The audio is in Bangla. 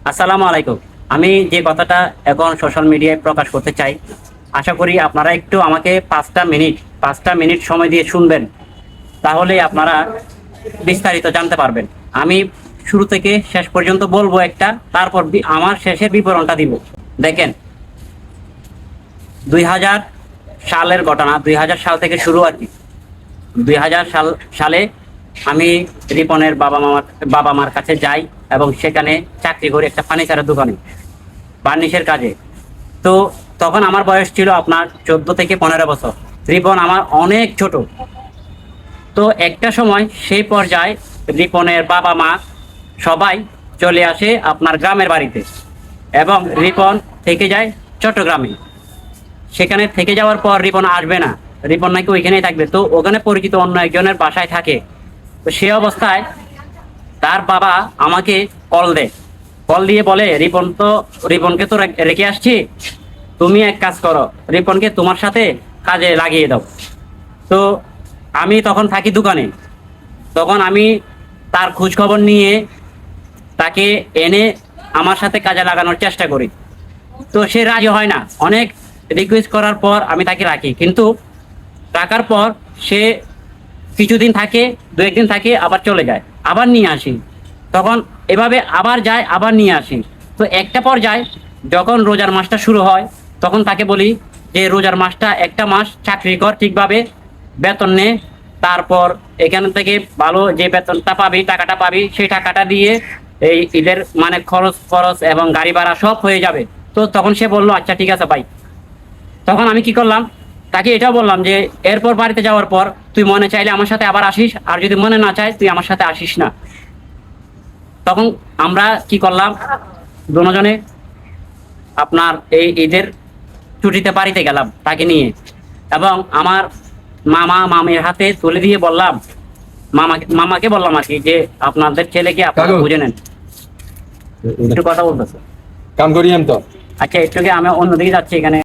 আসসালামু আলাইকুম। আমি যে কথাটা এখন সোশ্যাল মিডিয়ায় প্রকাশ করতে চাই, আশা করি আপনারা একটু আমাকে 5টা মিনিট সময় দিয়ে শুনবেন, তাহলে আপনারা বিস্তারিত জানতে পারবেন। আমি শুরু থেকে শেষ পর্যন্ত বলবো একটা, তারপর আমার শেষের বিবরণটা দিব। দেখেন, 2000 সালের ঘটনা, 2000 সাল থেকে শুরু আর কি। 2000 সালে আমি রিপনের বাবা মার কাছে যাই এবং সেখানে চাকরি করি একটা ফার্নিচারের দোকানে, বার্নিশের কাজে। তো তখন আমার বয়স ছিল আপনার 14 থেকে 15 বছর। রিপন আমার অনেক ছোট। তো একটা সময় সেই পর্যায়ে রিপনের বাবা মা সবাই চলে আসে আপনার গ্রামের বাড়িতে, এবং রিপন থেকে যায় চট্টগ্রামে। সেখানে থেকে যাওয়ার পর রিপন আসবে না, রিপন নাকি ওইখানেই থাকবে। তো ওখানে পরিচিত অন্য একজনের বাসায় থাকে। তো সে অবস্থায় তার বাবা আমাকে কল দিয়ে বলে, রিপনকে তো রেখে আসছি, তুমি এক কাজ করো, রিপনকে তোমার সাথে কাজে লাগিয়ে দাও। তো আমি তখন থাকি দোকানে। তখন আমি তার খোঁজ খবর নিয়ে তাকে এনে আমার সাথে কাজে লাগানোর চেষ্টা করি। তো সে রাজি হয় না। অনেক রিকোয়েস্ট করার পর আমি তাকে রাখি, কিন্তু রাখার পর সে কিছুদিন থাকে, 2-1 দিন থাকে, আবার চলে যায়, আবার নিয়ে আসি। তখন এভাবে আবার যায়, আবার নিয়ে আসি। তো একটা পর্যায়ে যখন রোজার মাসটা শুরু হয়, তখন তাকে বলি যে রোজার মাসটা একটা মাস চাকরি কর, ঠিকভাবে বেতন নে, তারপর এখান থেকে ভালো যে বেতনটা পাবি, টাকাটা পাবি, সেই টাকাটা দিয়ে এই ঈদের মানে খরচ এবং গাড়ি ভাড়া সব হয়ে যাবে। তো তখন সে বললো আচ্ছা ঠিক আছে ভাই। তখন আমি কি করলাম, তাকে এটাও বললাম যে এরপর বাড়িতে যাওয়ার পর তুই মনে চাইলে আমার সাথে আবার আসিস, আর যদি মনে না চায় তুই আমার সাথে আসিস না। তখন আমরা কি করলাম, দুজনে আপনার এই ঈদের ছুটিতে বাড়িতে গেলাম তাকে নিয়ে, এবং আমার মামির হাতে তুলে দিয়ে বললাম, মামাকে বললাম আর কি, যে আপনাদের ছেলেকে আপনারা বুঝে নেন। একটু কথা বলতেছে। কাম করি আমি তো। আচ্ছা, একটু আমি অন্যদিকে যাচ্ছি, এখানে